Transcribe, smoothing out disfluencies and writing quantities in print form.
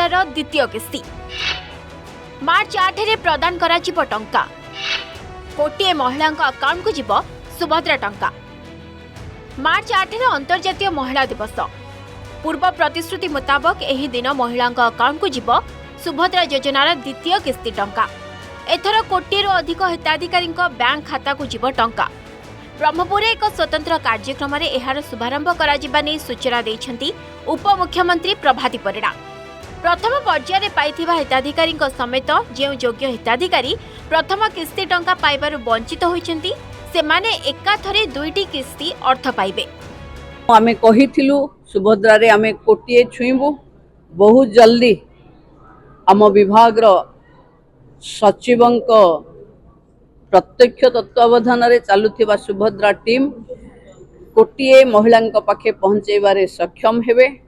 योजनार द्वितीय किस्ती मार्च 8 रे प्रदान करा टंका कोटिए महिला अकाउंट को जीव सुभद्रा टंका। मार्च 8 रे अंतर्जातीय महिला दिवस पूर्व प्रतिश्रुति मुताबक एही दिन महिला अकाउंट को जीव सुभद्रा योजनार द्वितीय किस्ती टंका। एथर कोटिएरु अधिक हिताधिकारी बैंक खाता को जीव टंका। ब्रह्मपुर एक स्वतंत्र कार्यक्रम में एहार शुभारंभ करा नै सूचना दैछंती उपमुख्यमंत्री प्रभाती परिडा। प्रथम पर्यायर पाइथिबा हिताधिकारी समेत जो योग्य हिताधिकारी प्रथम किस्ती टंका पाइबारु वंचित होइछंती सेमाने एकाथरे दुईटी किस्ती अर्थ पाइबे। आमे कहिथिलु सुभद्रा रे आमे कोटिए छुईबु बहुत जल्दी आम विभाग सचिवंक प्रत्यक्ष तत्वावधान रे चालुथिबा सुभद्रा टीम कोटिए महिला पाखे पहुंचेबारे सक्षम हेबे।